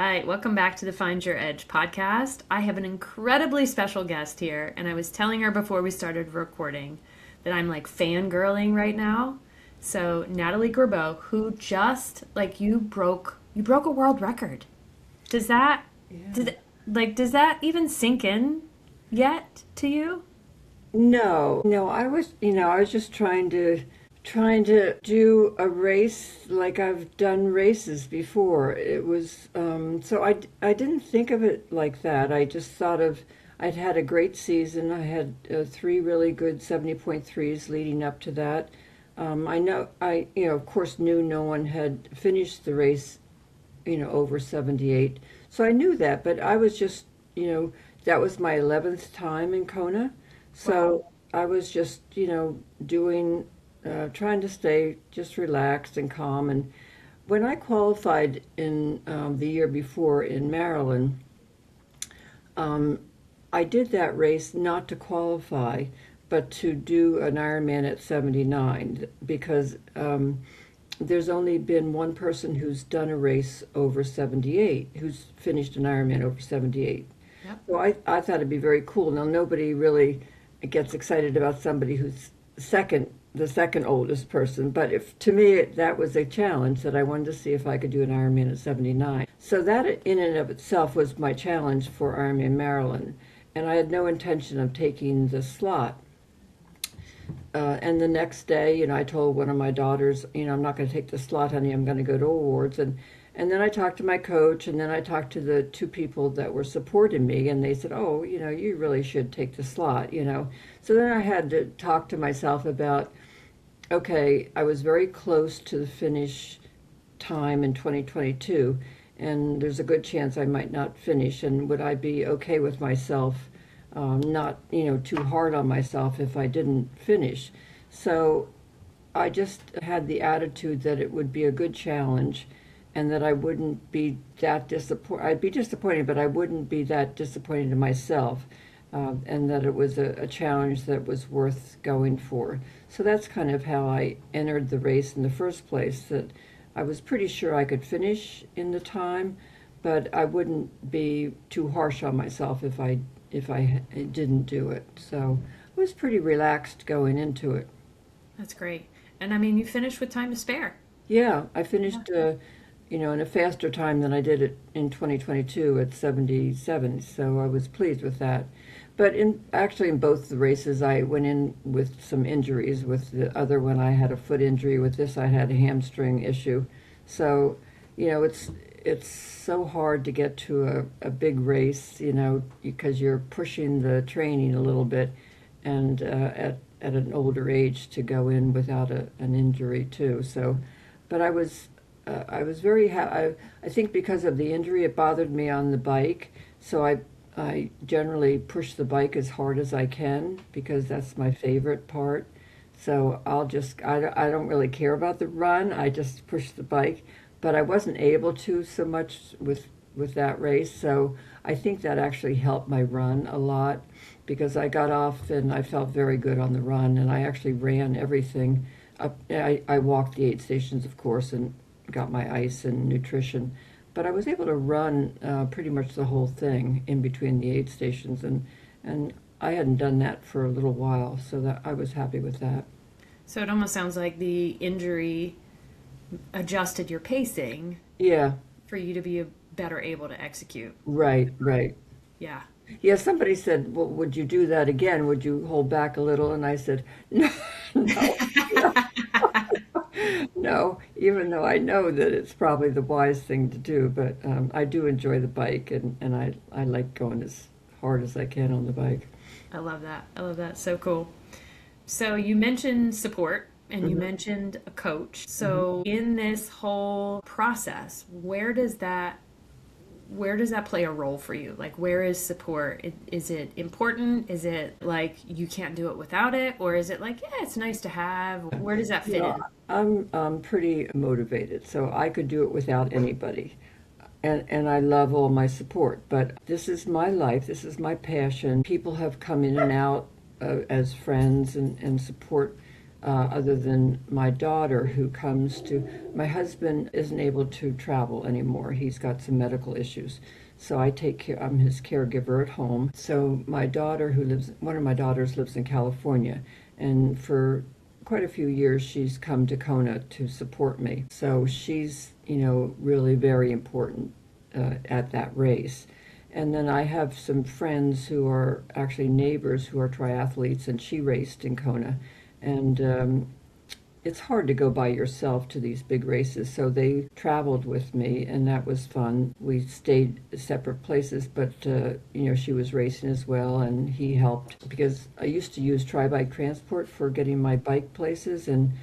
right. Welcome back to the Find Your Edge podcast. I have an incredibly special guest here, and I was telling her before we started recording that I'm like fangirling right now. So, Natalie Grabow, who just you broke a world record. Does that Yeah. does that even sink in yet to you? No, I was just trying to do a race like I've done races before. It was so I didn't think of it like that. I just thought of I'd had a great season. I had three really good 70.3s leading up to that. I of course knew no one had finished the race, over 78. So I knew that, but I was just, that was my 11th time in Kona. Wow. So I was just, doing, trying to stay just relaxed and calm. And when I qualified in the year before in Maryland, um, I did that race not to qualify, but to do an Ironman at 79 because there's only been one person who's done a race over 78, who's finished an Ironman over 78. Yep. So I thought it'd be very cool. Now, nobody really gets excited about somebody who's the second oldest person, but if to me that was a challenge that I wanted to see if I could do an Ironman at 79. So that in and of itself was my challenge for Ironman Maryland, and I had no intention of taking the slot. And the next day, I told one of my daughters, I'm not going to take the slot, honey. I'm going to go to awards. And then I talked to my coach, and then I talked to the two people that were supporting me, and they said, oh, you really should take the slot. So then I had to talk to myself about, okay, I was very close to the finish time in 2022, and there's a good chance I might not finish, and would I be okay with myself not, too hard on myself if I didn't finish? So I just had the attitude that it would be a good challenge and that I wouldn't be that disappointed. I'd be disappointed, but I wouldn't be that disappointed in myself, and that it was a challenge that was worth going for. So that's kind of how I entered the race in the first place, that I was pretty sure I could finish in the time, but I wouldn't be too harsh on myself if I didn't do it. So I was pretty relaxed going into it. That's great. And I mean, you finished with time to spare. Yeah, I Yeah. finished, in a faster time than I did it in 2022 at 77, so I was pleased with that. But in both the races, I went in with some injuries. With the other one, I had a foot injury. With this, I had a hamstring issue. So, it's so hard to get to a big race, because you're pushing the training a little bit, and at an older age to go in without an injury too. So, but I was I think because of the injury, it bothered me on the bike. So I generally push the bike as hard as I can because that's my favorite part. So I don't really care about the run. I just push the bike, but I wasn't able to so much with that race. So I think that actually helped my run a lot because I got off and I felt very good on the run, and I actually ran everything up. I walked the aid stations, of course, and got my ice and nutrition, but I was able to run pretty much the whole thing in between the aid stations, and I hadn't done that for a little while, so that I was happy with that. So it almost sounds like the injury adjusted your pacing Yeah, for you to be better able to execute. right, right. Yeah. Yeah, somebody said, "Well, would you do that again? Would you hold back a little?" And I said, "No, no, no." Even though I know that it's probably the wise thing to do, but I do enjoy the bike, and I like going as hard as I can on the bike. I love that. I love that. So cool. So you mentioned support and you Hmm. mentioned a coach. Hmm. So in this whole process, where does that play a role for you? Like, where is support? Is it important? Is it like you can't do it without it? Or is it like, yeah, it's nice to have? Where does that You fit know, in? I'm pretty motivated, so I could do it without anybody. And I love all my support, but this is my life, this is my passion. People have come in and out as friends and support other than my daughter who comes to, my husband isn't able to travel anymore. He's got some medical issues. So I take care, I'm his caregiver at home. So my daughter one of my daughters lives in California, and for quite a few years she's come to Kona to support me. So she's, really very important at that race. And then I have some friends who are actually neighbors who are triathletes, and she raced in Kona. And it's hard to go by yourself to these big races, so they traveled with me, and that was fun. We stayed separate places, but she was racing as well, and he helped because I used to use tri-bike transport for getting my bike places, and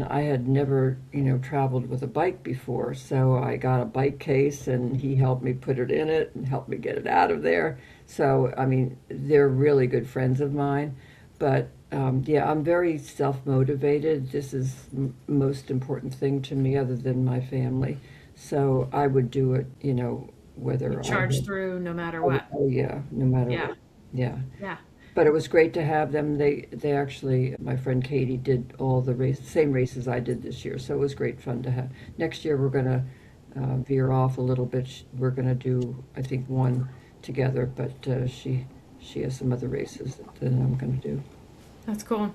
I had never, traveled with a bike before, so I got a bike case, and he helped me put it in it and helped me get it out of there. So, I mean, they're really good friends of mine, but yeah, I'm very self-motivated. This is the most important thing to me other than my family. So I would do it, whether Charge through no matter what. Oh yeah, no matter Yeah. what. Yeah. Yeah. But it was great to have them. They actually, my friend Katie did all the same races I did this year. So it was great fun to have. Next year we're going to veer off a little bit. We're going to do, I think, one together, but she has some other races that I'm going to do. That's cool.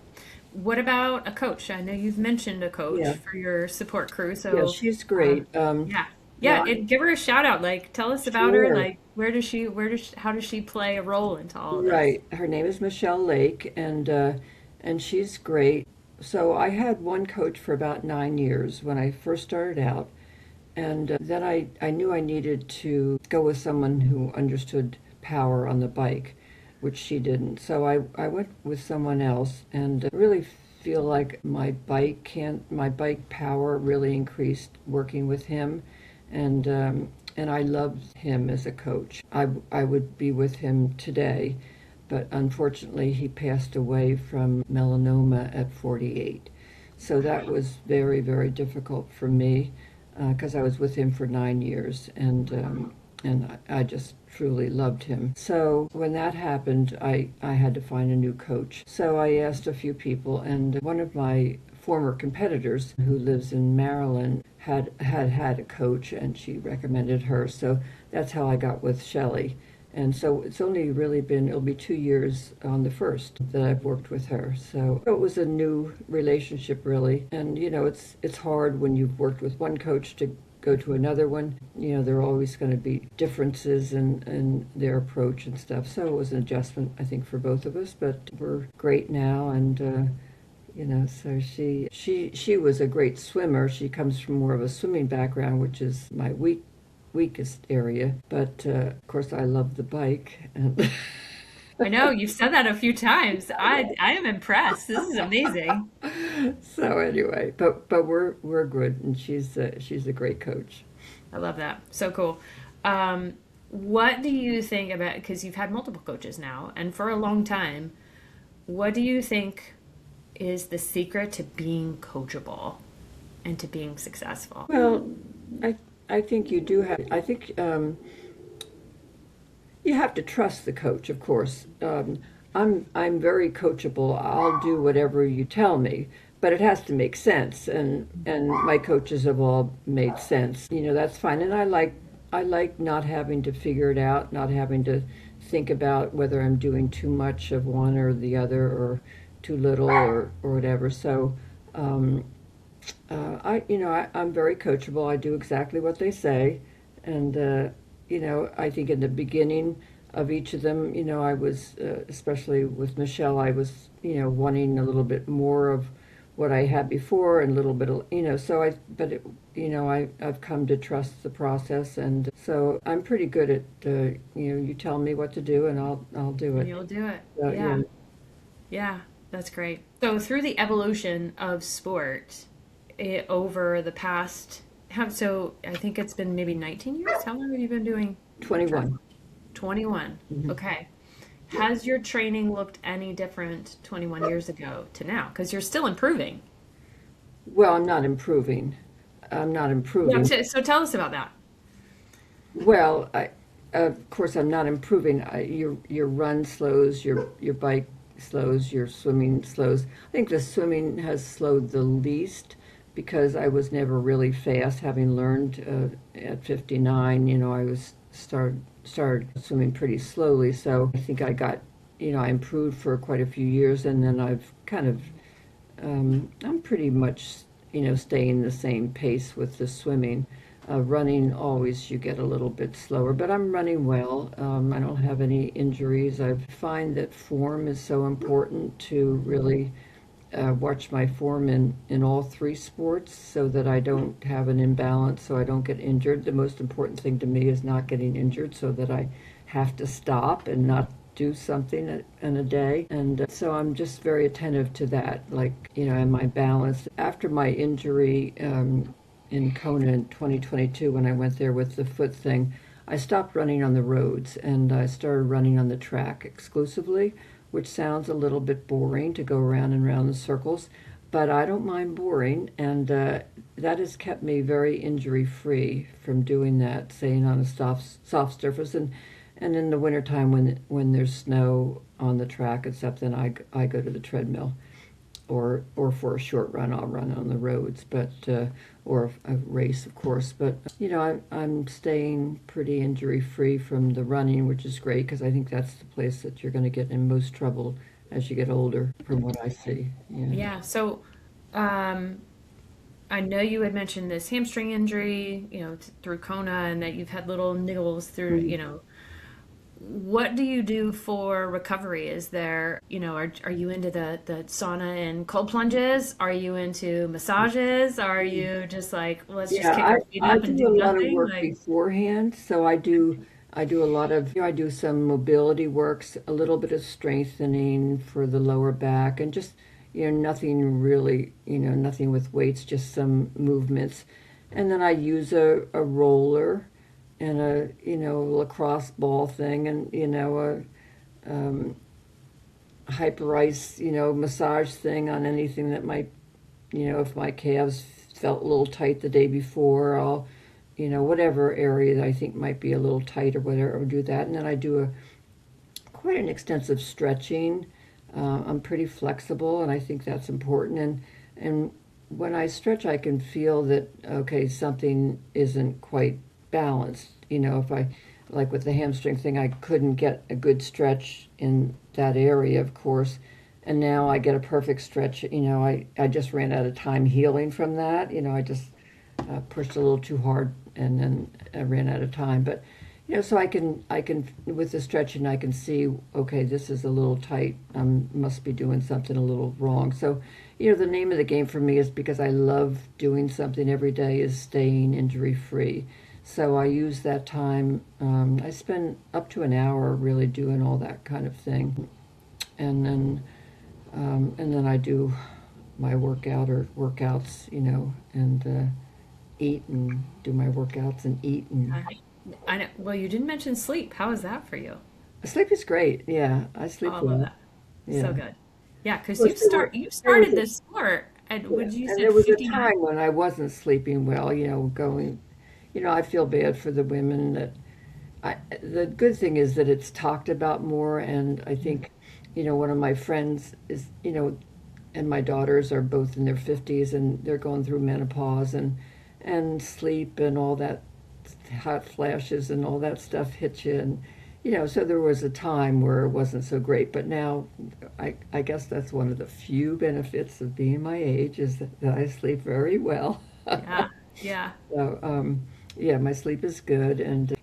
What about a coach? I know you've mentioned a coach Yeah. for your support crew. Yeah, So, she's great. yeah. Yeah, Yeah, give her a shout out. Like, tell us about her. sure. Like, how does she play a role into all of this? Right. Her name is Michelle Lake, and she's great. So I had one coach for about 9 years when I first started out, and then I knew I needed to go with someone who understood power on the bike, which she didn't. So I went with someone else, and really feel like my bike power really increased working with him, and I loved him as a coach. I would be with him today, but unfortunately he passed away from melanoma at 48. So that was very, very difficult for me because I was with him for 9 years, and I just truly loved him. So when that happened, I had to find a new coach. So I asked a few people, and one of my former competitors who lives in Maryland had a coach, and she recommended her. So that's how I got with Shelley. And so it's only really it'll be 2 years on the 1st that I've worked with her. So it was a new relationship, really. And, it's hard when you've worked with one coach to go to another one. There are always going to be differences in their approach and stuff. So it was an adjustment, I think, for both of us. But we're great now, and so she was a great swimmer. She comes from more of a swimming background, which is my weakest area. But of course, I love the bike. And I know you've said that a few times. I am impressed. This is amazing. so anyway, but we're good, and she's a great coach. I love that. So cool. What do you think about, because you've had multiple coaches now and for a long time, what do you think is the secret to being coachable and to being successful? Well, I think you do have. I think you have to trust the coach, of course. I'm very coachable. I'll do whatever you tell me, but it has to make sense. And my coaches have all made sense. That's fine. And I like not having to figure it out, not having to think about whether I'm doing too much of one or the other, or too little, or whatever. So I'm very coachable. I do exactly what they say, and I think in the beginning of each of them, I was, especially with Michelle, I was, wanting a little bit more of what I had before and a little bit of, I've come to trust the process, and so I'm pretty good at, you tell me what to do and I'll do it. You'll do it. So, Yeah. Yeah, that's great. So through the evolution of sport over the past, so I think it's been maybe 19 years. How long have you been doing 21. 21. Okay. Has your training looked any different 21 years ago to now? Because you're still improving. Well, I'm not improving. Yeah, so tell us about that. Well, of course, I'm not improving. Your run slows, your bike slows, your swimming slows. I think the swimming has slowed the least because I was never really fast. Having learned at 59, I was started swimming pretty slowly. So I think I got, I improved for quite a few years, and then I've kind of, I'm pretty much, staying the same pace with the swimming. Running, always you get a little bit slower, but I'm running well. I don't have any injuries. I find that form is so important to really watch my form in all three sports so that I don't have an imbalance, so I don't get injured. The most important thing to me is not getting injured so that I have to stop and not do something in a day. And so I'm just very attentive to that, like, and my balance. After my injury, in Kona in 2022, when I went there with the foot thing, I stopped running on the roads and I started running on the track exclusively, which sounds a little bit boring to go around and around in circles, but I don't mind boring, and that has kept me very injury free from doing that, staying on a soft surface. And in the wintertime when there's snow on the track and stuff, then I go to the treadmill. Or for a short run, I'll run on the roads, but or a race, of course. But I'm staying pretty injury free from the running, which is great because I think that's the place that you're going to get in most trouble as you get older, from what I see. Yeah. Yeah. So, I know you had mentioned this hamstring injury, through Kona, and that you've had little niggles through, what do you do for recovery? Is there, are you into the sauna and cold plunges? Are you into massages? Are you just like, let's just Yeah, kick our feet I up and do do a lot of nothing? work Like, beforehand. So I do a lot of, I do some mobility works, a little bit of strengthening for the lower back, and just, nothing really, nothing with weights, just some movements. And then I use a roller and a, lacrosse ball thing, and, a hyper ice, massage thing on anything that might, if my calves felt a little tight the day before, I'll, whatever area that I think might be a little tight or whatever, I'll do that. And then I do quite an extensive stretching. I'm pretty flexible, and I think that's important. And when I stretch, I can feel that, okay, something isn't quite balanced. If I, like with the hamstring thing, I couldn't get a good stretch in that area, of course. And now I get a perfect stretch. I just ran out of time healing from that. I just pushed a little too hard, and then I ran out of time. But, so I can, with the stretching, I can see, okay, this is a little tight. I must be doing something a little wrong. So, the name of the game for me is, because I love doing something every day, is staying injury free. So I use that time. I spend up to an hour really doing all that kind of thing, and then I do my workouts, and eat and do my workouts and eat, and I know. Well, you didn't mention sleep. How is that for you? sleep is great. Yeah, I Oh, sleep I love well. that. So Yeah. good. Yeah, because Well, you there was started this sport at, yeah, what you and said, there was a 59? time when I wasn't sleeping well. Going. I feel bad for the women that. The good thing is that it's talked about more, and I think, one of my friends is, and my daughters are both in their 50s, and they're going through menopause, and sleep and all that, hot flashes and all that stuff hits you, and so there was a time where it wasn't so great, but now I guess that's one of the few benefits of being my age, is that I sleep very well. Yeah, yeah. So, yeah, my sleep is good, and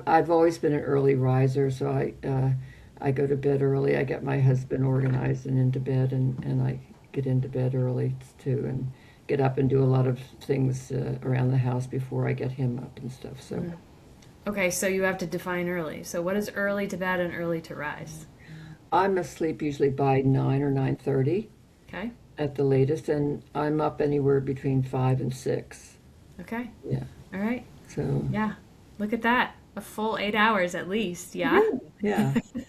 I've always been an early riser, so I go to bed early. I get my husband organized and into bed, and I get into bed early too, and get up and do a lot of things around the house before I get him up and stuff. So Okay, so you have to define early. So what is early to bed and early to rise? I'm asleep usually by 9 or 9:30 Okay, at the latest, and I'm up anywhere between 5 and 6. okay, Yeah, all right. so Yeah, look at that. A full 8 hours at least, yeah, yeah? yeah.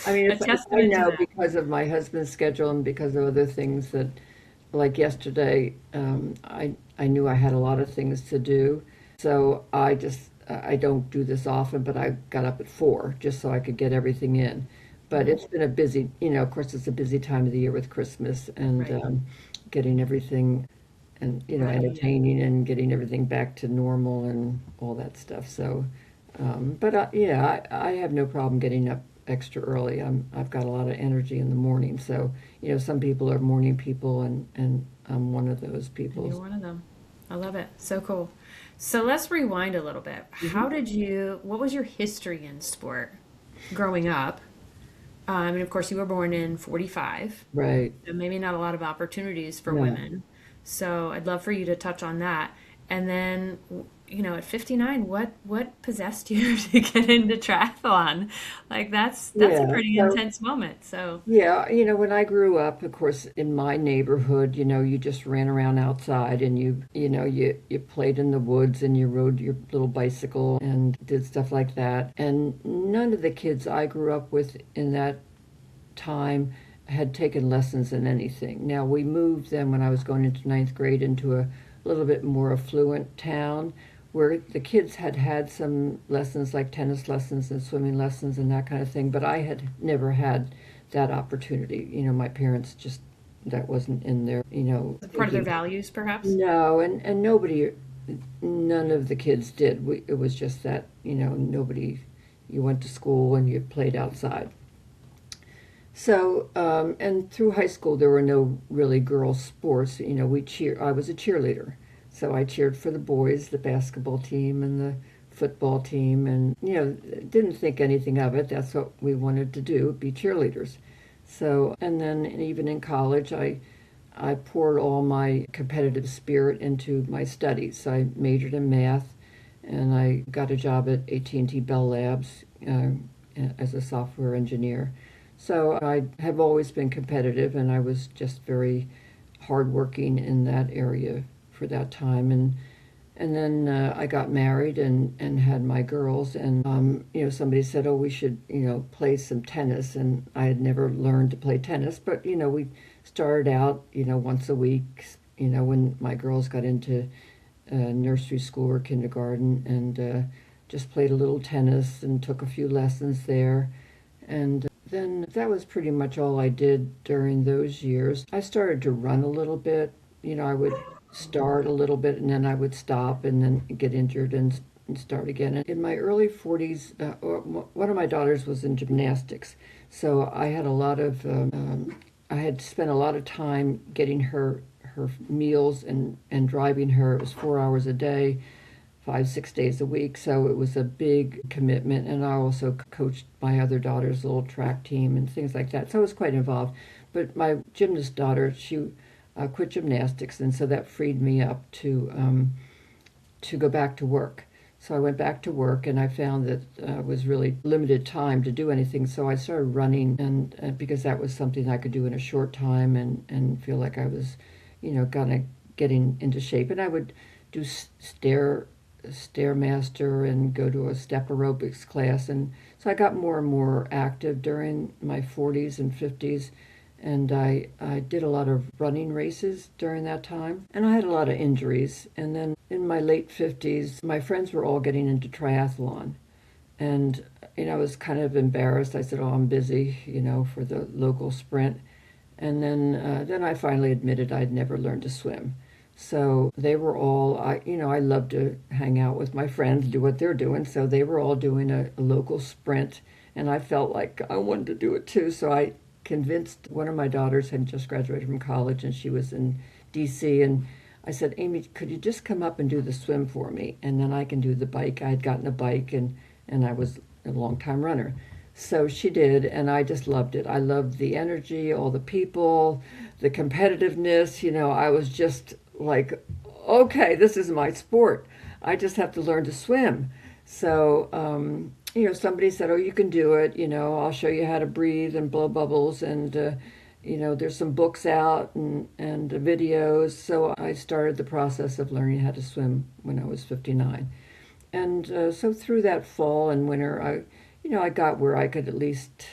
I mean, A if I testament to know, that. because of my husband's schedule and because of other things, that, like yesterday, I knew I had a lot of things to do, so I don't do this often, but I got up at 4 just so I could get everything in. But it's been a busy, of course, it's a busy time of the year with Christmas and Right. getting everything and, Right. entertaining and getting everything back to normal and all that stuff. So, but yeah, I have no problem getting up extra early. I've got a lot of energy in the morning. So, some people are morning people and I'm one of those And you're people. one of them. I love it. So cool. So let's rewind a little bit. What was your history in sport growing up? And of course, you were born in 45, Right. so maybe not a lot of opportunities for No. women. So I'd love for you to touch on that. And then, at 59, what possessed you to get into triathlon? Like that's a Yeah. pretty So, intense moment. So, yeah, when I grew up, of course, in my neighborhood, you just ran around outside and you played in the woods and you rode your little bicycle and did stuff like that. And none of the kids I grew up with in that time had taken lessons in anything. Now, we moved then when I was going into ninth grade into a little bit more affluent town where the kids had had some lessons like tennis lessons and swimming lessons and that kind of thing, but I had never had that opportunity. My parents just, that wasn't in their, part of their thinking. values, perhaps? No, and nobody, none of the kids did. It was just that, nobody, you went to school and you played outside. So, and through high school, there were no really girls' sports. I was a cheerleader. So I cheered for the boys, the basketball team and the football team, and, didn't think anything of it. That's what we wanted to do, be cheerleaders. So, and then even in college, I poured all my competitive spirit into my studies. So I majored in math, and I got a job at AT&T Bell Labs as a software engineer. So I have always been competitive, and I was just very hardworking in that area for that time. And then I got married and had my girls, and somebody said, "Oh, we should play some tennis," and I had never learned to play tennis, but we started out once a week. When my girls got into nursery school or kindergarten, and just played a little tennis and took a few lessons there, and then that was pretty much all I did during those years. I started to run a little bit. I would start a little bit and then I would stop and then get injured and start again. And in my early 40s, one of my daughters was in gymnastics. So I had I had spent a lot of time getting her meals and driving her. It was 4 hours a day, 5, 6 days a week. So it was a big commitment. And I also coached my other daughter's little track team and things like that. So I was quite involved. But my gymnast daughter, she quit gymnastics, and so that freed me up to go back to work. So I went back to work, and I found that it was really limited time to do anything. So I started running, and because that was something I could do in a short time, and feel like I was, kind of getting into shape. And I would do stairmaster and go to a step aerobics class, and so I got more and more active during my 40s and 50s. And I did a lot of running races during that time. And I had a lot of injuries. And then in my late 50s, my friends were all getting into triathlon. And, I was kind of embarrassed. I said, "Oh, I'm busy, for the local sprint." And then I finally admitted I'd never learned to swim. So they were all, I love to hang out with my friends, do what they're doing. So they were all doing a local sprint. And I felt like I wanted to do it too. So I convinced one of my daughters had just graduated from college and she was in DC, and I said, "Amy, could you just come up and do the swim for me, and then I can do the bike." I had gotten a bike, and I was a long time runner. So she did, and I just loved it. I loved the energy, all the people, the competitiveness. I was just like, okay, this is my sport. I just have to learn to swim. So somebody said, "Oh, you can do it. I'll show you how to breathe and blow bubbles." And, there's some books out and videos. So I started the process of learning how to swim when I was 59. And so through that fall and winter, I got where I could at least,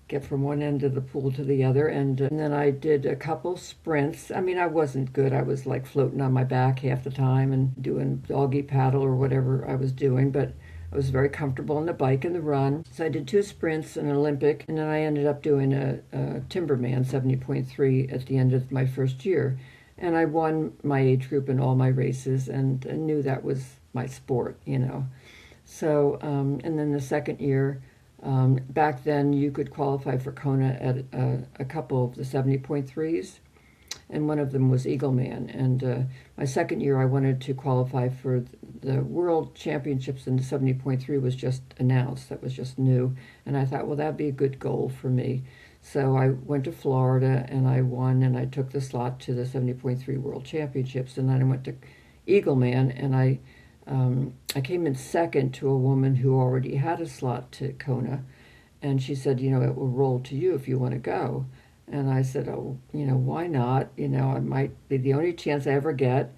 get from one end of the pool to the other. And then I did a couple sprints. I mean, I wasn't good. I was like floating on my back half the time and doing doggy paddle or whatever I was doing. But I was very comfortable on the bike and the run. So I did 2 sprints and an Olympic, and then I ended up doing a Timberman 70.3 at the end of my first year. And I won my age group in all my races and knew that was my sport, you know. So, and then the second year, back then you could qualify for Kona at a couple of the 70.3s, and one of them was Eagleman. And my second year, I wanted to qualify for the World Championships, and the 70.3 was just announced. That was just new. And I thought, well, that'd be a good goal for me. So I went to Florida, and I won, and I took the slot to the 70.3 World Championships. And then I went to Eagleman, and I came in second to a woman who already had a slot to Kona. And she said, you know, it will roll to you if you want to go. And I said, oh, you know, why not? You know, it might be the only chance I ever get.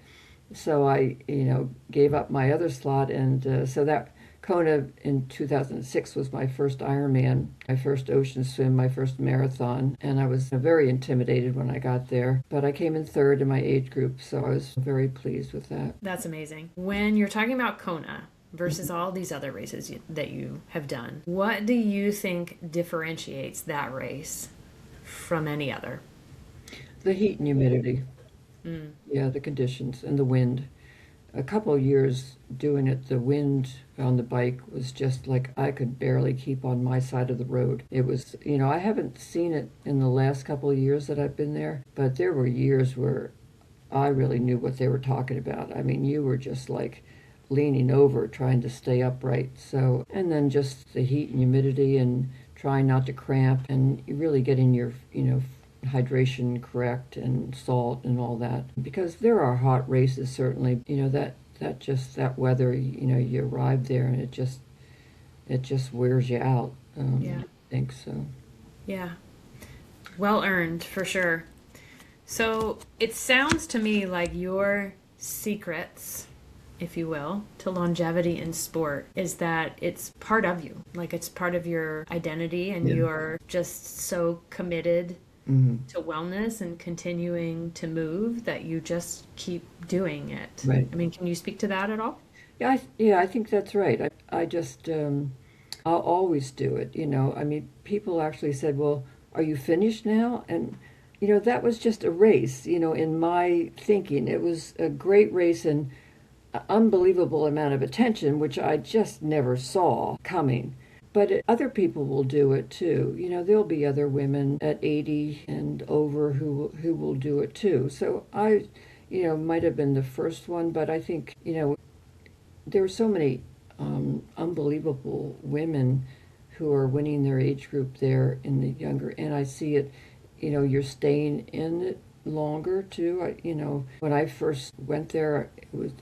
So I, you know, gave up my other slot. And so that Kona in 2006 was my first Ironman, my first ocean swim, my first marathon. And I was very intimidated when I got there. But I came in third in my age group, so I was very pleased with that. That's amazing. When you're talking about Kona versus all these other races that you have done, what do you think differentiates that race from any other? The heat and humidity. Yeah, the conditions and the wind. A couple of years doing it, the wind on the bike was just like I could barely keep on my side of the road. It was, you know, I haven't seen it in the last couple of years that I've been there, but there were years where I really knew what they were talking about. I mean, you were just like leaning over trying to stay upright. So, and then just the heat and humidity and trying not to cramp and really getting your, you know, hydration correct and salt and all that. Because there are hot races, certainly, you know, that weather, you know, you arrive there and it just wears you out. Yeah. I think so. Yeah. Well earned, for sure. So it sounds to me like your secrets, if you will, to longevity in sport is that it's part of you. Like it's part of your identity, and you're just so committed to wellness and continuing to move that you just keep doing it. Right. I mean, can you speak to that at all? Yeah, I think that's right. I just, I'll always do it, you know. I mean, people actually said, well, are you finished now? And, you know, that was just a race, you know, in my thinking. It was a great race and an unbelievable amount of attention, which I just never saw coming. But other people will do it too. You know, there'll be other women at 80 and over who will do it too. So I, you know, might have been the first one, but I think, you know, there are so many unbelievable women who are winning their age group there in the younger, and I see it, you know, you're staying in it longer too. You know, when I first went there,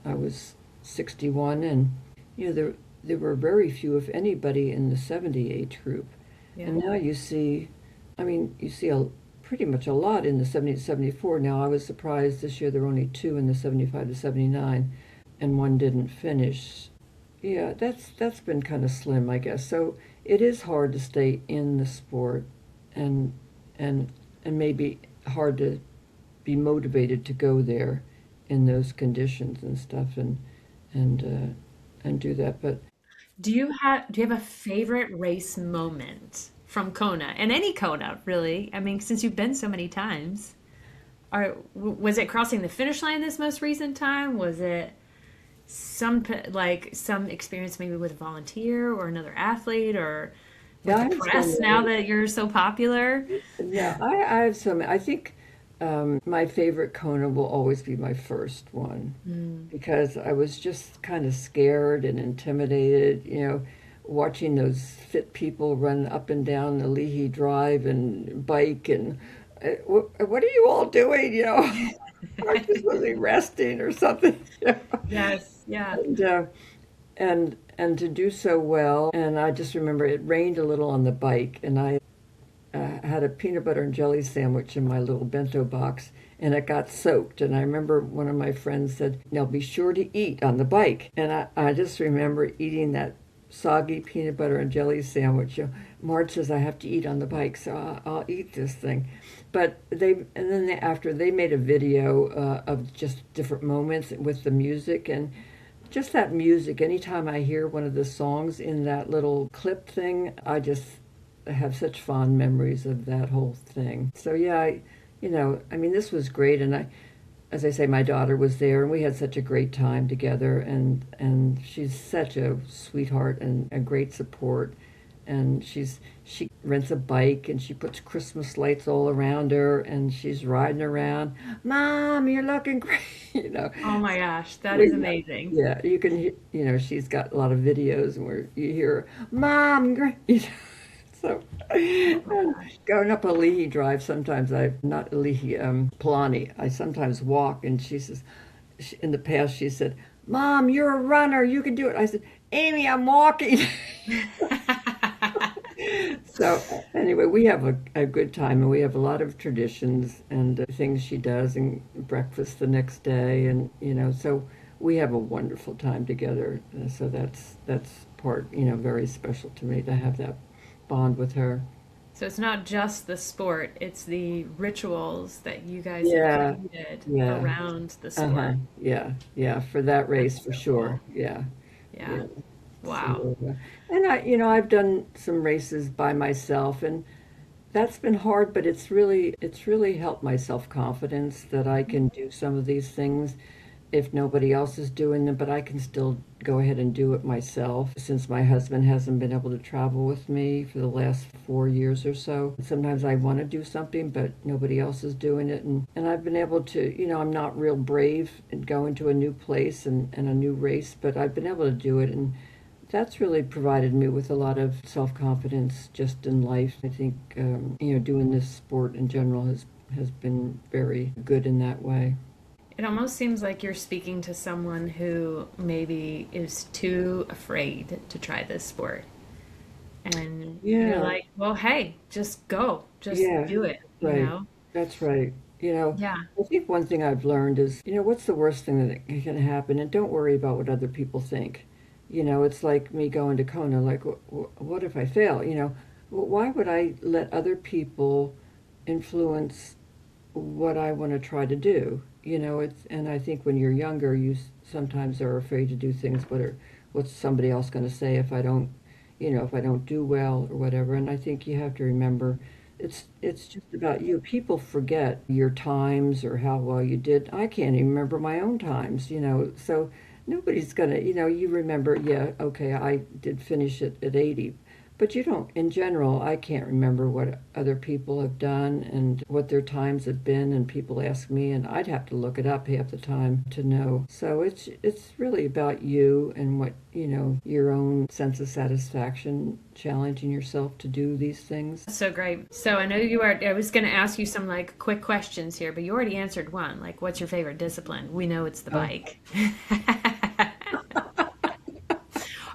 I was 61, and you know there were very few, if anybody, in the 70 age group. Yeah. And now you see, I mean, you see pretty much a lot in the 70 to 74. Now I was surprised this year there were only 2 in the 75 to 79, and one didn't finish. Yeah, that's been kind of slim, I guess. So it is hard to stay in the sport, and maybe hard to be motivated to go there in those conditions and stuff, and do that. But Do you have a favorite race moment from Kona? And any Kona, really? I mean, since you've been so many times. Was it crossing the finish line this most recent time? Was it some experience maybe with a volunteer or another athlete or with yeah, the press now that you're so popular? yeah, I have some. I think my favorite Kona will always be my first one because I was just kind of scared and intimidated, you know, watching those fit people run up and down the Leahy Drive and bike and what are you all doing, you know? I just wasn't resting or something. You know? Yes, yeah. And to do so well, and I just remember it rained a little on the bike, and I had a peanut butter and jelly sandwich in my little bento box, and it got soaked. And I remember one of my friends said, "Now be sure to eat on the bike." And I just remember eating that soggy peanut butter and jelly sandwich. Marge says I have to eat on the bike, so I'll eat this thing. But after they made a video of just different moments with the music, and just that music. Anytime I hear one of the songs in that little clip thing, I just have such fond memories of that whole thing. So yeah, I mean, this was great, and as I say, my daughter was there, and we had such a great time together, and she's such a sweetheart and a great support. And she rents a bike, and she puts Christmas lights all around her, and she's riding around. Mom, you're looking great, you know. Oh my gosh, that is amazing. Yeah, you can, she's got a lot of videos where you hear her, Mom, great. You know, so, Oh my and gosh. going up a Leahy Drive, sometimes not Leahy, Palani, I sometimes walk, and she says, in the past, she said, Mom, you're a runner, you can do it. I said, Amy, I'm walking. So anyway, we have a good time, and we have a lot of traditions and things she does, and breakfast the next day, and so we have a wonderful time together. So that's part, very special to me to have that bond with her. So it's not just the sport, it's the rituals that you guys have Yeah, created yeah, around the uh-huh, sport. yeah, yeah. For that race, That's for so sure. cool. Yeah, Yeah. yeah. Wow. So, and I've done some races by myself, and that's been hard, but it's really helped my self-confidence that I can do some of these things if nobody else is doing them, but I can still go ahead and do it myself since my husband hasn't been able to travel with me for the last 4 years or so. Sometimes I want to do something, but nobody else is doing it. And I've been able to, I'm not real brave in going to a new place and a new race, but I've been able to do it. And that's really provided me with a lot of self-confidence just in life. I think, doing this sport in general has been very good in that way. It almost seems like you're speaking to someone who maybe is too afraid to try this sport. And you're Yeah, like, well, hey, just go, just yeah, do it, you right. know? That's right. Yeah. I think one thing I've learned is, what's the worst thing that can happen? And don't worry about what other people think. It's like me going to Kona, like, what if I fail? Why would I let other people influence what I want to try to do? And I think when you're younger, you sometimes are afraid to do things. What's somebody else going to say if I don't do well or whatever? And I think you have to remember, it's just about you. People forget your times or how well you did. I can't even remember my own times. So nobody's gonna. You remember, yeah, okay, I did finish it at 80. But you don't, in general, I can't remember what other people have done and what their times have been, and people ask me, and I'd have to look it up half the time to know. So it's really about you and what, your own sense of satisfaction, challenging yourself to do these things. So great. So I know I was going to ask you some like quick questions here, but you already answered one. Like, what's your favorite discipline? We know it's the Oh. bike.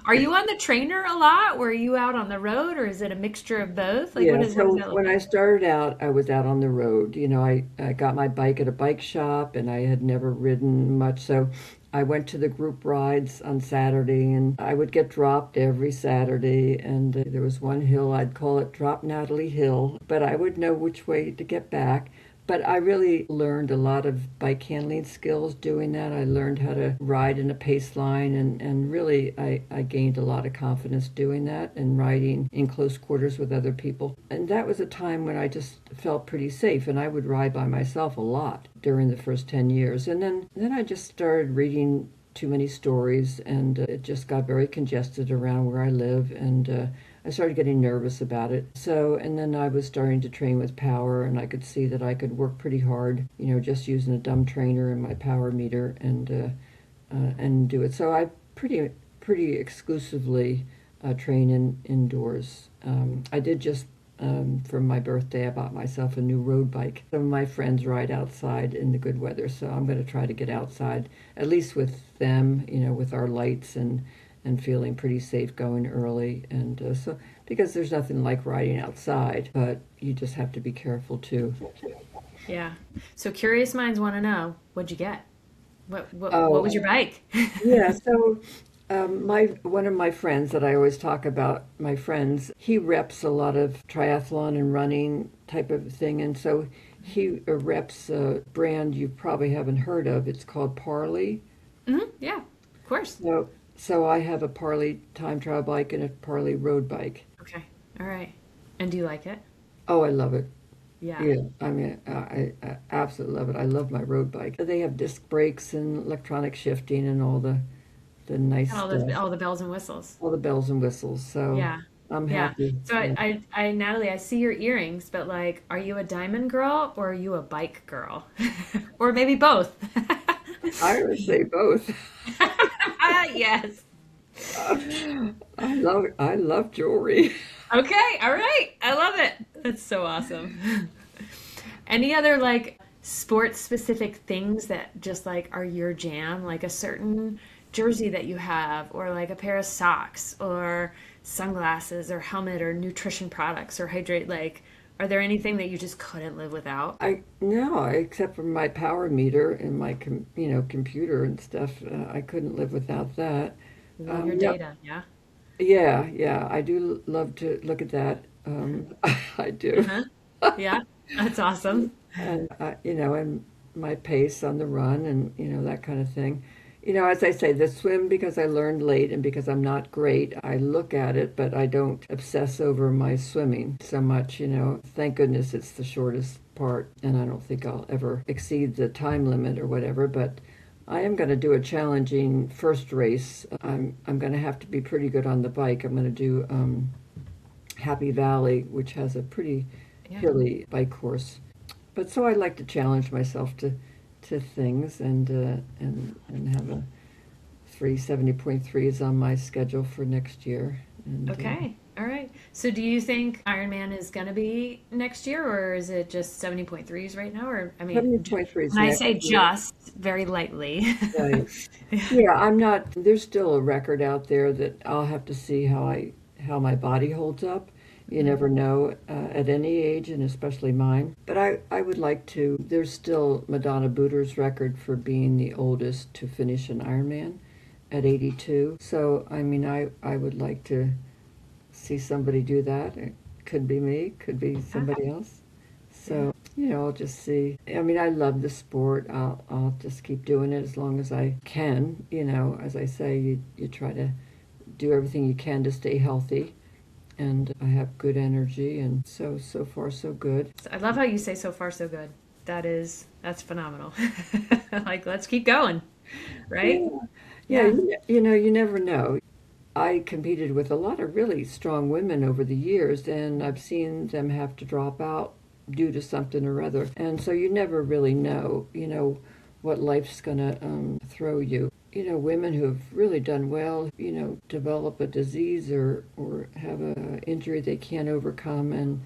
Are you on the trainer a lot? Were you out on the road, or is it a mixture of both? Like, Yeah, what does so that look when I like? started out, I was out on the road. I got my bike at a bike shop, and I had never ridden much. So I went to the group rides on Saturday, and I would get dropped every Saturday. And there was one hill, I'd call it Drop Natalie Hill, but I would know which way to get back. But I really learned a lot of bike handling skills doing that. I learned how to ride in a pace line, and really I gained a lot of confidence doing that and riding in close quarters with other people. And that was a time when I just felt pretty safe, and I would ride by myself a lot during the first 10 years. And then I just started reading too many stories, and it just got very congested around where I live, and I started getting nervous about it. So, and then I was starting to train with power, and I could see that I could work pretty hard, just using a dumb trainer and my power meter, and do it. So I pretty exclusively train indoors. I did just for my birthday, I bought myself a new road bike. Some of my friends ride outside in the good weather, so I'm going to try to get outside, at least with them, with our lights and feeling pretty safe going early. And so, because there's nothing like riding outside, but you just have to be careful too. Yeah. So curious minds want to know, what'd you get? What Oh, was your bike? yeah. So my one of my friends that I always talk about, my friends, he reps a lot of triathlon and running type of thing, and so he reps a brand you probably haven't heard of. It's called Parley. Hmm. Yeah. Of course. So I have a Parley time trial bike and a Parley road bike. Okay. All right. And do you like it? Oh, I love it. Yeah. Yeah, I mean, I absolutely love it. I love my road bike. They have disc brakes and electronic shifting and all the nice And stuff, all the bells and whistles. all the bells and whistles. So Yeah. I'm Yeah. happy. So Yeah. Natalie, I see your earrings, but like, are you a diamond girl or are you a bike girl? Or maybe both. I would say both. Yes. I love jewelry. Okay. All right. I love it. That's so awesome. Any other like sports specific things that just like are your jam, like a certain jersey that you have, or like a pair of socks, or sunglasses, or helmet, or nutrition products, or hydrate? Like, are there anything that you just couldn't live without? I no, except for my power meter and my computer and stuff. I couldn't live without that. Love your Yep. data, yeah. Yeah, yeah. I do love to look at that. I do. Uh-huh. Yeah, that's awesome. And and my pace on the run and that kind of thing. As I say, the swim, because I learned late and because I'm not great, I look at it, but I don't obsess over my swimming so much. Thank goodness it's the shortest part, and I don't think I'll ever exceed the time limit or whatever. But I am going to do a challenging first race. I'm going to have to be pretty good on the bike. I'm going to do Happy Valley, which has a pretty Yeah. hilly bike course. But so I like to challenge myself to things and have a 370.3 is on my schedule for next year. And Okay. All right. So do you think Ironman is going to be next year, or is it just 70.3s right now? Or, I mean, 70.3 is when I next say year. just, very lightly. Right. Yeah, I'm not. There's still a record out there that I'll have to see how my body holds up. You never know at any age, and especially mine. But I would like to. There's still Madonna Booter's record for being the oldest to finish an Ironman at 82. So I mean, I would like to see somebody do that. It could be me, could be somebody else. So I'll just see. I mean, I love the sport. I'll just keep doing it as long as I can. As I say, you try to do everything you can to stay healthy. And I have good energy, and so far so good. I love how you say so far so good. That's phenomenal. Like, let's keep going, right? Yeah, yeah. Yeah. You never know. I competed with a lot of really strong women over the years, and I've seen them have to drop out due to something or other. And so you never really know, what life's gonna throw you. Women who have really done well, develop a disease or have an injury they can't overcome, and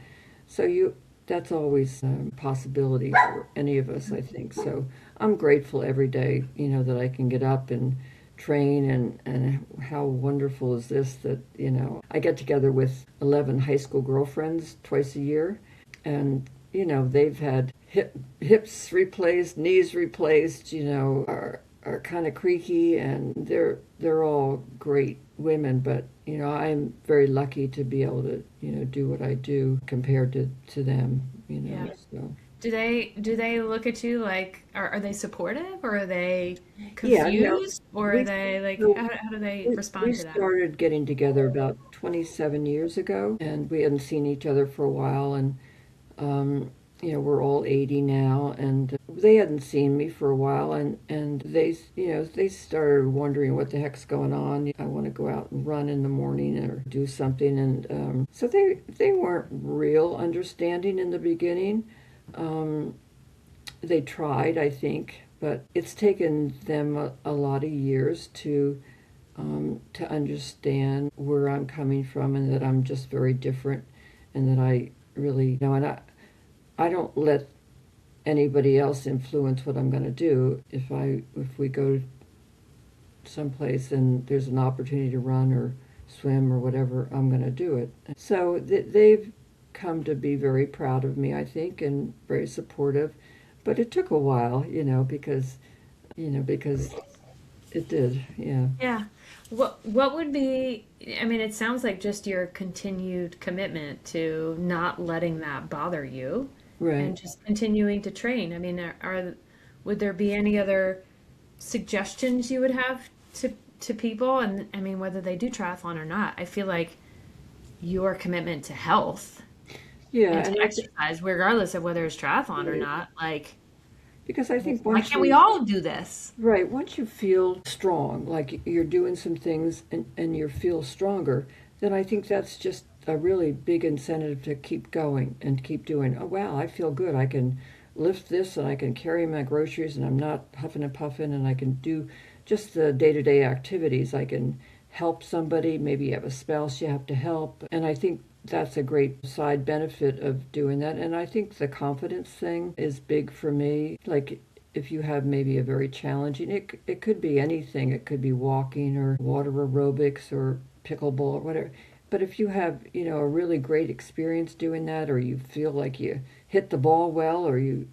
so that's always a possibility for any of us, I think. So I'm grateful every day, that I can get up and train, and how wonderful is this that, I get together with 11 high school girlfriends twice a year, and, they've had hips replaced, knees replaced, are kind of creaky, and they're all great women, but I'm very lucky to be able to do what I do compared to them. Yeah. So Do they look at you like, are they supportive, or are they yeah, confused, or are we they like, so how do they we respond to that? started getting together about 27 years ago, and we hadn't seen each other for a while, and we're all 80 now, and they hadn't seen me for a while, and they started wondering what the heck's going on. I want to go out and run in the morning or do something, and so they weren't real understanding in the beginning. They tried, I think, but it's taken them a lot of years to understand where I'm coming from, and that I'm just very different, and that I really and I don't let anybody else influence what I'm going to do. If we go someplace and there's an opportunity to run or swim or whatever, I'm going to do it. So they've come to be very proud of me, I think, and very supportive. But it took a while, because it did, yeah. Yeah. What would be, I mean, it sounds like just your continued commitment to not letting that bother you Right. and just continuing to train. I mean, would there be any other suggestions you would have to to people, and I mean, whether they do triathlon or not, I feel like your commitment to health Yeah, and to and exercise, regardless of whether it's triathlon or right, not, like, because I think why once can't we you all do this? right, once you feel strong, like you're doing some things and you feel stronger, then I think that's just a really big incentive to keep going and keep doing. Oh, wow, I feel good. I can lift this and I can carry my groceries and I'm not huffing and puffing and I can do just the day-to-day activities. I can help somebody. Maybe you have a spouse you have to help. And I think that's a great side benefit of doing that. And I think the confidence thing is big for me. Like if you have maybe a very challenging, it could be anything. It could be walking or water aerobics or pickleball or whatever. But if you have, a really great experience doing that, or you feel like you hit the ball well, or you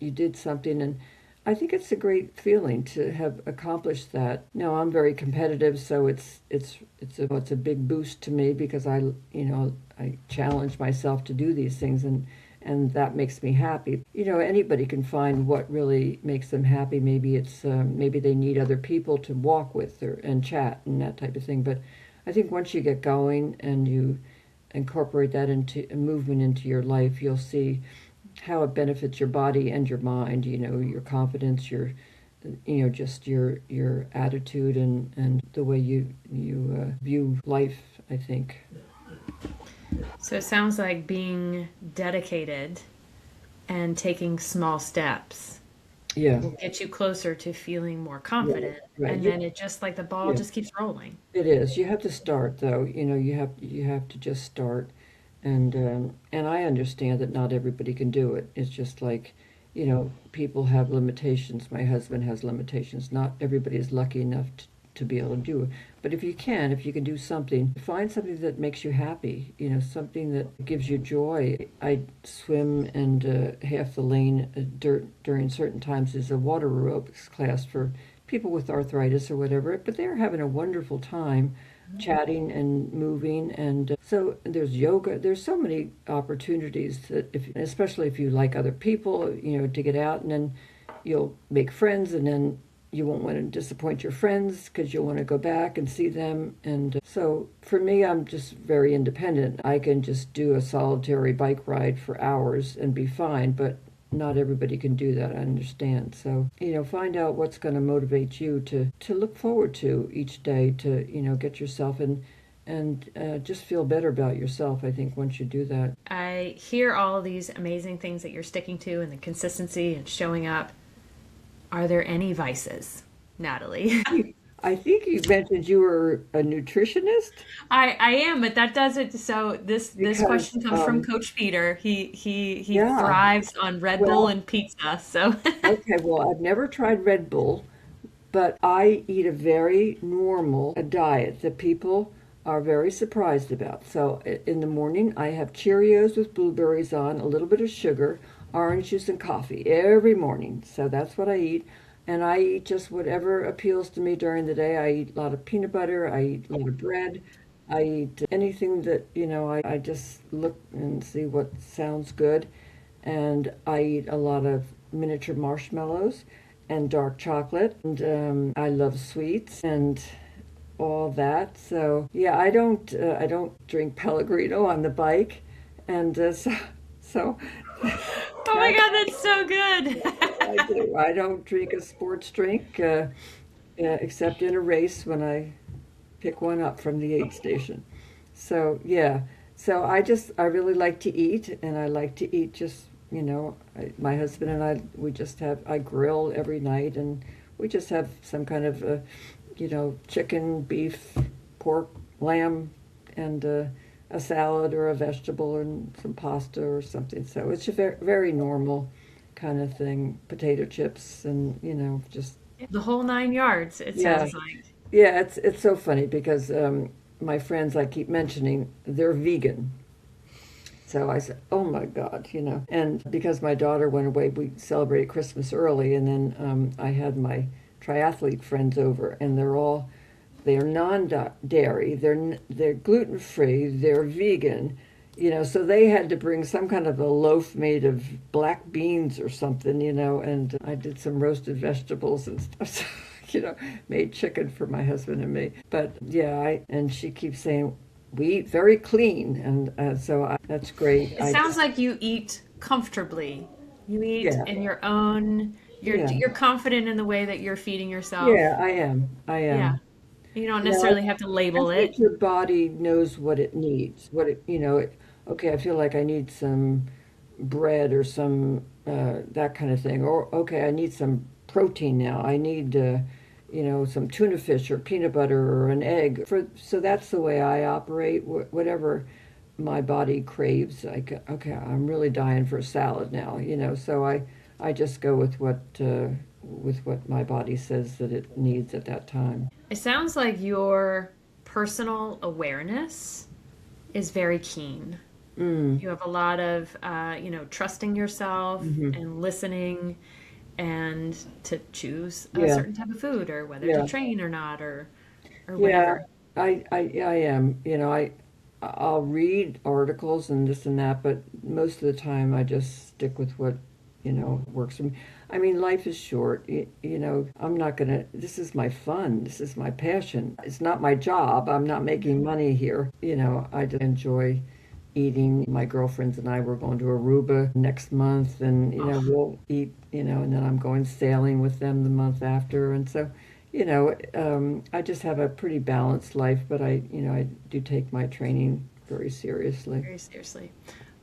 did something, and I think it's a great feeling to have accomplished that. No, I'm very competitive, so it's a big boost to me because I challenge myself to do these things, and that makes me happy. Anybody can find what really makes them happy. Maybe it's maybe they need other people to walk with and chat and that type of thing. But I think once you get going and you incorporate that into a movement into your life, you'll see how it benefits your body and your mind. Your confidence, just your attitude and the way you view life, I think. So it sounds like being dedicated and taking small steps Yeah. will get you closer to feeling more Right. confident. Right. And then it just like the ball Yeah. just keeps rolling. It is. You have to start, though. You have to just start, and I understand that not everybody can do it. It's just like, people have limitations. My husband has limitations. Not everybody is lucky enough to be able to do it. But if you can do something, find something that makes you happy. Something that gives you joy. I swim, and half the lane during certain times is a water aerobics class for people with arthritis or whatever, but they're having a wonderful time chatting and moving. And so there's yoga. There's so many opportunities that, especially if you like other people, to get out, and then you'll make friends, and then you won't want to disappoint your friends because you'll want to go back and see them. And so for me, I'm just very independent. I can just do a solitary bike ride for hours and be fine, but not everybody can do that, I understand. So, find out what's going to motivate you to look forward to each day, to, get yourself and just feel better about yourself, I think, once you do that. I hear all of these amazing things that you're sticking to and the consistency and showing up. Are there any vices, Natalie? I think you mentioned you were a nutritionist I am, but that doesn't. So this because, question comes from Coach Peter. He yeah, thrives on Red Bull well, and pizza. So okay, well, I've never tried Red Bull, but I eat a very normal diet that people are very surprised about. So in the morning, I have Cheerios with blueberries on, a little bit of sugar, orange juice, and coffee every morning. So that's what I eat. And I eat just whatever appeals to me during the day. I eat a lot of peanut butter. I eat a lot of bread. I eat anything that, I just look and see what sounds good. And I eat a lot of miniature marshmallows and dark chocolate. And I love sweets and all that. So yeah, I don't drink Pellegrino on the bike, and so oh my that God, that's so good. I do. I don't drink a sports drink except in a race when I pick one up from the aid station. So yeah, so I really like to eat, and I like to eat just my husband and I grill every night, and we just have some kind of chicken, beef, pork, lamb, and a salad or a vegetable and some pasta or something. So it's a very, very normal kind of thing. Potato chips and just The whole 9 yards, it yeah, sounds like. yeah. It's so funny because my friends I keep mentioning, they're vegan. So I said, "Oh my God," And because my daughter went away, we celebrated Christmas early, and then I had my triathlete friends over, and they're non-dairy, they're gluten-free, they're vegan, so they had to bring some kind of a loaf made of black beans or something, and I did some roasted vegetables and stuff. So, made chicken for my husband and me. But yeah, and she keeps saying, we eat very clean. And that's great. It sounds like you eat comfortably. You eat Yeah, in your own, yeah, you're confident in the way that you're feeding yeah, yourself. I am. I Yeah. am. You don't You know, necessarily have to I label think it. your body knows what it needs. Okay, I feel like I need some bread or some that kind of thing. Or okay, I need some protein now. I need some tuna fish or peanut butter or an egg. So that's the way I operate. Whatever my body craves. Okay, I'm really dying for a salad now. So I just go with what my body says that it needs at that time. It sounds like your personal awareness is very keen. Mm, You have a lot of, trusting yourself hmm. and listening and to choose a Yeah, certain type of food or whether to yeah. train or not or Yeah, whatever. I am. I'll read articles and this and that, but most of the time I just stick with what, works for me. I mean, life is short. I'm not gonna, this is my fun. This is my passion. It's not my job. I'm not making money here. I just enjoy eating. My girlfriends and I were going to Aruba next month, and Oh, we'll eat, and then I'm going sailing with them the month after, and so I just have a pretty balanced life, but I do take my training very seriously. very seriously.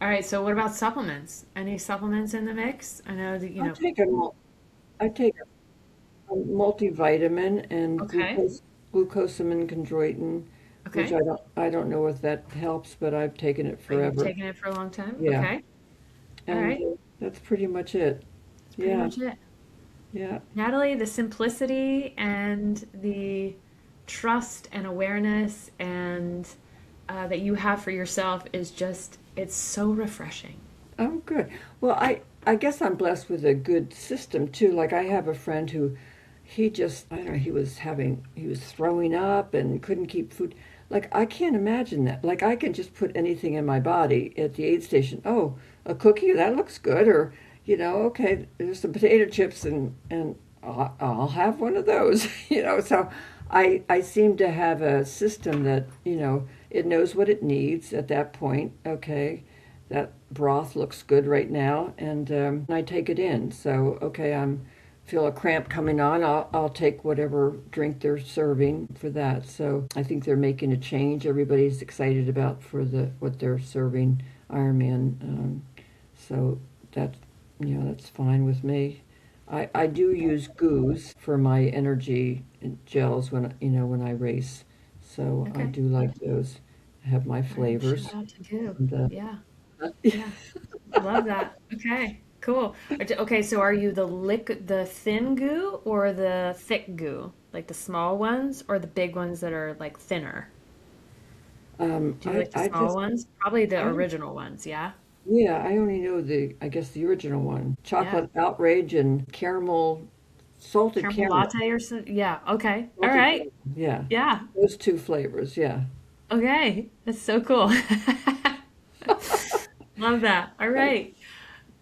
All right, so what about supplements? Any supplements in the mix? I know that, I take a mul- I take a multivitamin and okay, glucosamine chondroitin, which okay, I don't know if that helps, but I've taken it but you've forever. taken it for a long time. Yeah, Okay, all and right, that's pretty much it. that's pretty Yeah, much it. yeah. Natalie, the simplicity and the trust and awareness and that you have for yourself is just, it's so refreshing. Oh, good. Well, I guess I'm blessed with a good system too. Like I have a friend who I don't know, he was throwing up and couldn't keep food. Like I can't imagine that. Like I can just put anything in my body at the aid station. Oh, a cookie, that looks good. Or, okay, there's some potato chips and I'll have one of those, So I seem to have a system that, it knows what it needs at that point. Okay, that broth looks good right now, and I take it in. So, okay, feel a cramp coming on. I'll take whatever drink they're serving for that. So I think they're making a change. Everybody's excited about for what they're serving Ironman. So that that's fine with me. I do use goos for my energy gels when I race. So I Okay. do like those. I have my All right. Shout flavors. out to Goo. And, Yeah. Yeah. Love that. Okay. Cool. Okay. So are you the thin goo or the thick goo? Like the small ones or the big ones that are like thinner? Do you like the I small just ones? Probably the I original ones. Yeah. Yeah, I only know I guess the original one. Yeah. Chocolate outrage and salted Caramel caramel. latte or something. Yeah. Okay. All Salted right. caramel. Yeah. Yeah. Those two flavors, yeah. Okay. That's so cool. Love that. All right.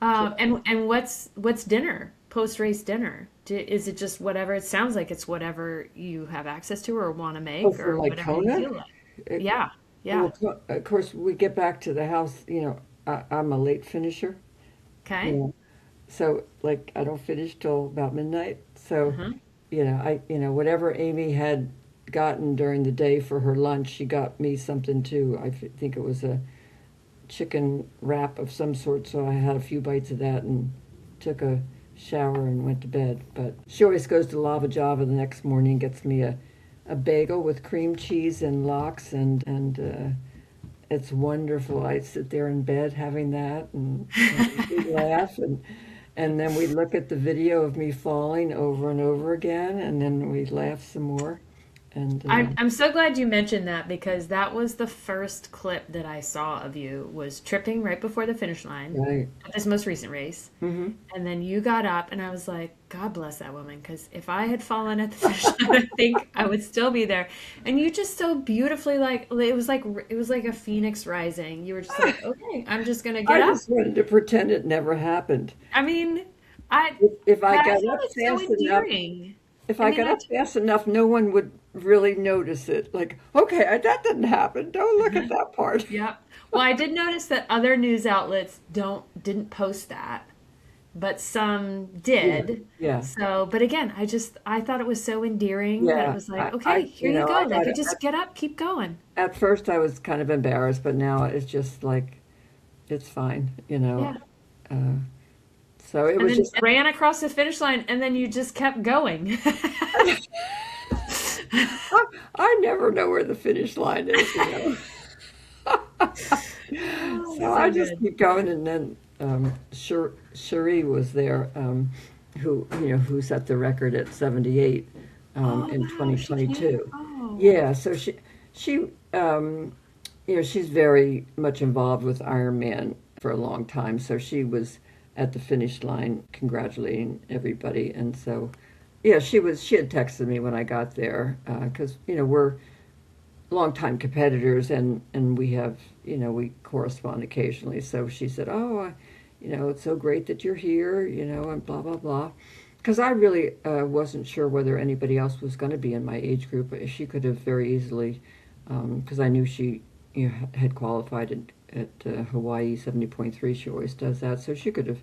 So, And what's dinner? Post race dinner? Is it just whatever? It sounds like it's whatever you have access to or want to oh, make for or like whatever you Kona? feel like. Uh, Yeah. Yeah. Well, of course, we get back to the house, I'm a late finisher. Okay. Yeah. So, like, I don't finish till about midnight. So, Uh-huh. whatever Amy had gotten during the day for her lunch, she got me something too. Think it was a chicken wrap of some sort. So I had a few bites of that and took a shower and went to bed. But she always goes to Lava Java the next morning and gets me a bagel with cream cheese and lox, and it's wonderful. I sit there in bed having that, and we laugh, and then we look at the video of me falling over and over again, and then we laugh some more. And I'm so glad you mentioned that because that was the first clip that I saw of you was tripping right before the finish line right, of this most recent race. hmm, And then you got up and I was like, God bless that woman because if I had fallen at the finish line, I think I would still be there. And you just so beautifully it was like a phoenix rising. You were just like, okay, I'm just gonna get I up. just wanted to pretend it never happened. I mean, I If I I got found up it so fast enough, endearing. if I I mean, got up fast enough, no one would really notice it. Like, okay, that didn't happen. Don't look at that part. yep. Well, I did notice that other news outlets didn't post that, but some Yeah, did. yeah, So, but again, I thought it was so endearing that it yeah. was like, I okay, here you you know, go. I Like, got you it. just get up, keep going. At first, I was kind of embarrassed, but now it's just like it's fine. Yeah. Uh, so it And was then just. ran across the finish line, and then you just kept going. I never know where the finish line is. Oh, So I so just good. keep going, and then Cherie was there, who set the record at 78 Oh, in wow, she came. 2022. Oh, Yeah, so she she's very much involved with Ironman for a long time. So she was at the finish line congratulating everybody, and so yeah, she had texted me when I got there because we're longtime competitors, and we have we correspond occasionally. So she said, "Oh, it's so great that you're here," and blah blah blah. Because I really wasn't sure whether anybody else was going to be in my age group. She could have very easily, because I knew she had qualified at Hawaii 70.3. She always does that, so she could have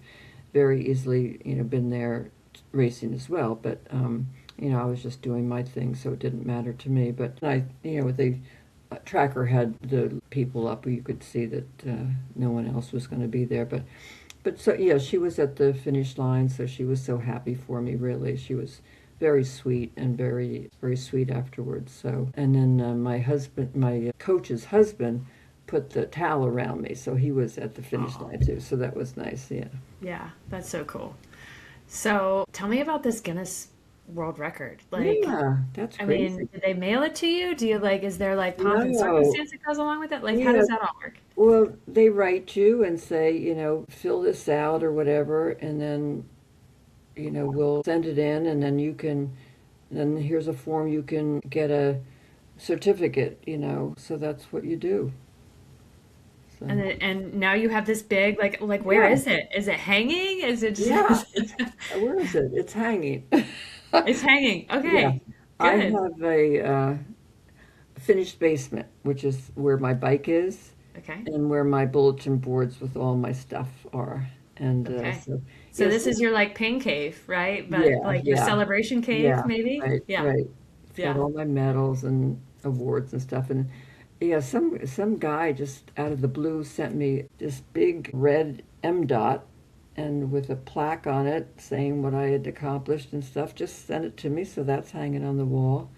very easily been there racing as well. But I was just doing my thing, so it didn't matter to me. But the tracker had the people up, you could see that no one else was going to be there. But so yeah, she was at the finish line, so she was so happy for me. Really, she was very sweet and very very sweet afterwards. So and then my coach's husband, put the towel around me, so he was at the finish oh, line too. So that was nice. Yeah. yeah, that's so cool. So tell me about this Guinness World Record. Like, Yeah, that's I mean, crazy. did they mail it to you? Do you like, is there like pomp and No. circumstance that goes along with it? Like, how Yeah. does that all work? Well, they write you and say, fill this out or whatever, and then, we'll send it in, and then here's a form you can get a certificate, so that's what you do. And So, then, and now you have this big, like where yeah, is it? Is it hanging? Is it yeah, just, where is it? It's hanging. it's hanging. Yeah, Okay, I good. have a finished basement, which is where my bike is Okay, and where my bulletin boards with all my stuff are. And okay. so, So yes, this is your like pain cave, right? But yeah, like your yeah. celebration cave, Yeah, maybe? right, Yeah, right. It's got yeah. all my medals and awards and stuff. And yeah, some guy just out of the blue sent me this big red M dot and with a plaque on it saying what I had accomplished and stuff. Just sent it to me, so that's hanging on the wall.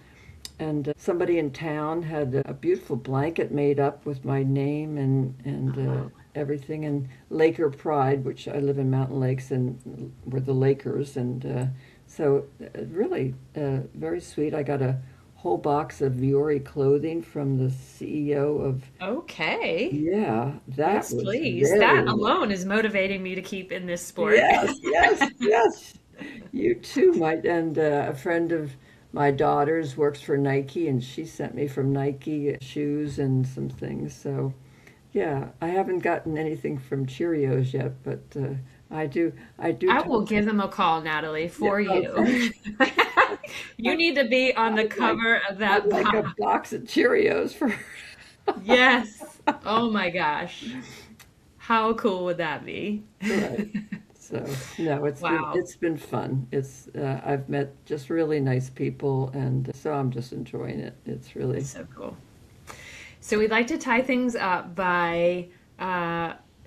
And somebody in town had a beautiful blanket made up with my name and everything, and Laker Pride, which I live in Mountain Lakes, and we're the Lakers, and so really very sweet. I got a whole box of Viore clothing from the CEO of. Okay. Yeah, that Yes, was please. very That nice. alone is motivating me to keep in this sport. Yes, yes, yes. You too, and a friend of my daughter's works for Nike, and she sent me from Nike shoes and some things. So, yeah, I haven't gotten anything from Cheerios yet, but I do I talk. will give them a call, Natalie, Yeah, for oh, you. thanks. You need to be on the I'd like, cover of I'd that like a box. box of Cheerios for. Yes. Oh my gosh. How cool would that be? Right. So no, Wow. it's been fun. I've met just really nice people, and so I'm just enjoying it. It's really. So cool. So we'd like to tie things up by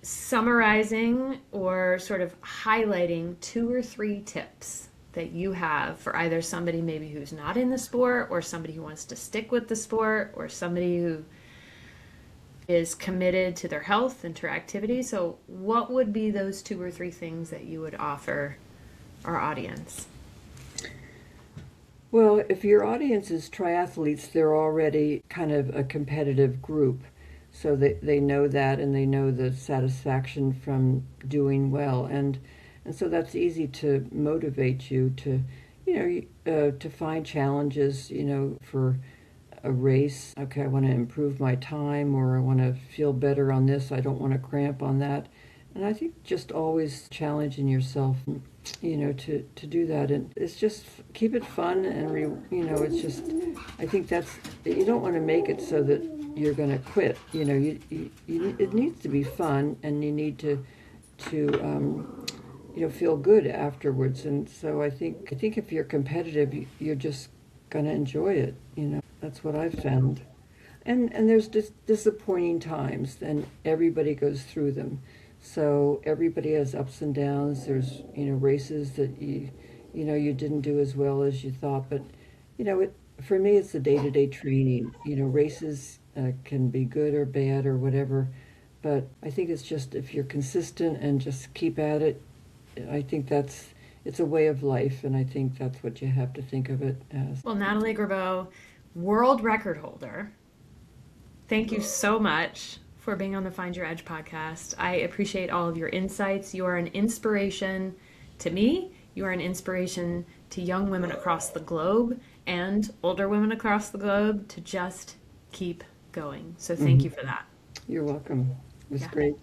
summarizing or sort of highlighting two or three tips that you have for either somebody maybe who's not in the sport or somebody who wants to stick with the sport or somebody who is committed to their health and to their activity. So what would be those two or three things that you would offer our audience? Well, if your audience is triathletes, they're already kind of a competitive group. So they know that, and they know the satisfaction from doing well. And so that's easy to motivate you to, to find challenges, for a race. Okay, I want to improve my time, or I want to feel better on this. I don't want to cramp on that. And I think just always challenging yourself to do that. And it's just keep it fun and, it's just, I think that's, you don't want to make it so that you're going to quit. It needs to be fun, and you need to feel good afterwards. And so I think if you're competitive, you're just going to enjoy it. That's what I've found. And there's disappointing times, and everybody goes through them. So everybody has ups and downs. There's races that you didn't do as well as you thought, but for me it's the day-to-day training. Races can be good or bad or whatever, but I think it's just if you're consistent and just keep at it, I think it's a way of life, and I think that's what you have to think of it as. Well, Natalie Grabow, world record holder, thank you so much for being on the Find Your Edge podcast. I appreciate all of your insights. You are an inspiration to me. You are an inspiration to young women across the globe and older women across the globe to just keep going. So thank you for that. You're welcome. It was great.